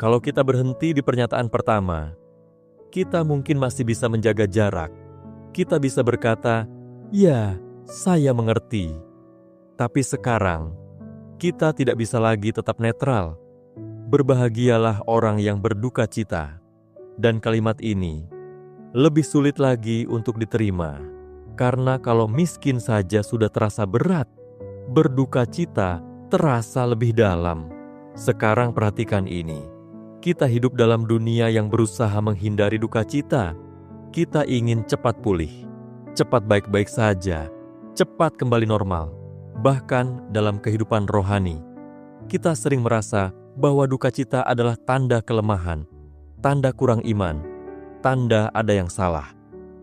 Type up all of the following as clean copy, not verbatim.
Kalau kita berhenti di pernyataan pertama, kita mungkin masih bisa menjaga jarak. Kita bisa berkata, "Ya, saya mengerti." Tapi sekarang, kita tidak bisa lagi tetap netral. Berbahagialah orang yang berduka cita. Dan kalimat ini lebih sulit lagi untuk diterima. Karena kalau miskin saja sudah terasa berat, berduka cita terasa lebih dalam. Sekarang perhatikan ini. Kita hidup dalam dunia yang berusaha menghindari duka cita. Kita ingin cepat pulih, cepat baik-baik saja, cepat kembali normal. Bahkan dalam kehidupan rohani, kita sering merasa bahwa duka cita adalah tanda kelemahan, tanda kurang iman, tanda ada yang salah.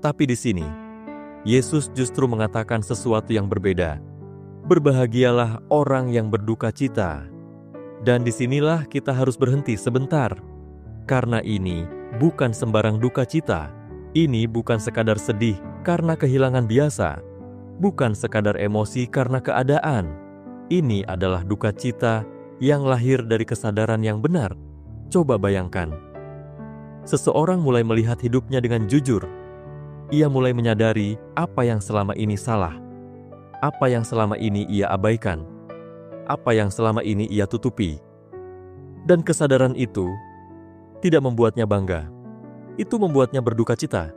Tapi di sini, Yesus justru mengatakan sesuatu yang berbeda. Berbahagialah orang yang berduka cita. Dan disinilah kita harus berhenti sebentar. Karena ini bukan sembarang duka cita. Ini bukan sekadar sedih karena kehilangan biasa. Bukan sekadar emosi karena keadaan. Ini adalah duka cita yang lahir dari kesadaran yang benar. Coba bayangkan. Seseorang mulai melihat hidupnya dengan jujur. Ia mulai menyadari apa yang selama ini salah. Apa yang selama ini ia abaikan. Apa yang selama ini ia tutupi. Dan kesadaran itu tidak membuatnya bangga. Itu membuatnya berduka cita.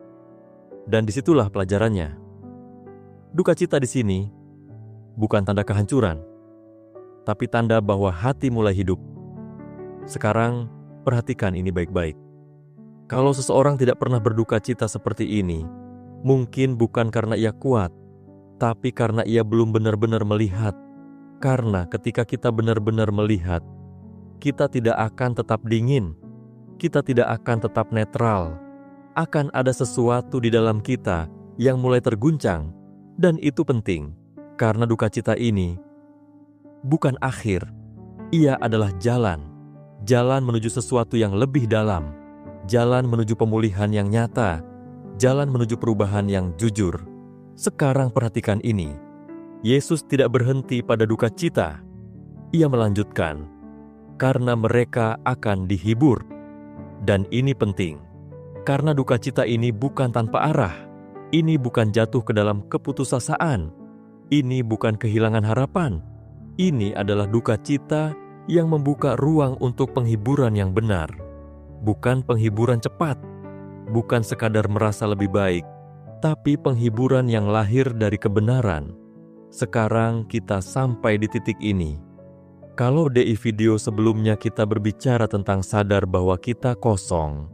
Dan disitulah pelajarannya. Duka cita di sini bukan tanda kehancuran, tapi tanda bahwa hati mulai hidup. Sekarang perhatikan ini baik-baik. Kalau seseorang tidak pernah berduka cita seperti ini, mungkin bukan karena ia kuat, tapi karena ia belum benar-benar melihat. Karena ketika kita benar-benar melihat, kita tidak akan tetap dingin, kita tidak akan tetap netral. Akan ada sesuatu di dalam kita yang mulai terguncang, dan itu penting, karena duka cita ini bukan akhir, ia adalah jalan. Jalan menuju sesuatu yang lebih dalam, jalan menuju pemulihan yang nyata, jalan menuju perubahan yang jujur. Sekarang perhatikan ini. Yesus tidak berhenti pada duka cita. Ia melanjutkan, karena mereka akan dihibur. Dan ini penting, karena duka cita ini bukan tanpa arah. Ini bukan jatuh ke dalam keputusasaan. Ini bukan kehilangan harapan. Ini adalah duka cita yang membuka ruang untuk penghiburan yang benar. Bukan penghiburan cepat, bukan sekadar merasa lebih baik, tapi penghiburan yang lahir dari kebenaran. Sekarang kita sampai di titik ini. Kalau di video sebelumnya kita berbicara tentang sadar bahwa kita kosong,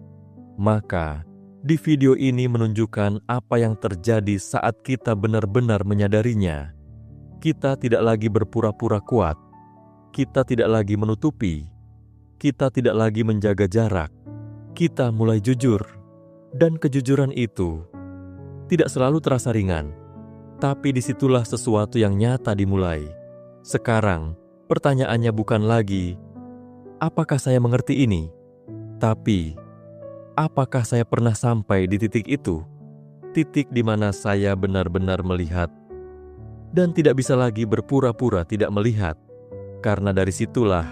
maka di video ini menunjukkan apa yang terjadi saat kita benar-benar menyadarinya. Kita tidak lagi berpura-pura kuat. Kita tidak lagi menutupi. Kita tidak lagi menjaga jarak. Kita mulai jujur. Dan kejujuran itu tidak selalu terasa ringan. Tapi disitulah sesuatu yang nyata dimulai. Sekarang, pertanyaannya bukan lagi, apakah saya mengerti ini? Tapi, apakah saya pernah sampai di titik itu? Titik di mana saya benar-benar melihat dan tidak bisa lagi berpura-pura tidak melihat. Karena dari situlah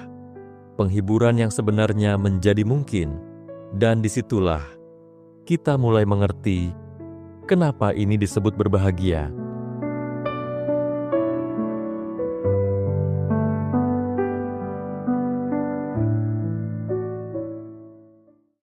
penghiburan yang sebenarnya menjadi mungkin. Dan disitulah kita mulai mengerti kenapa ini disebut berbahagia.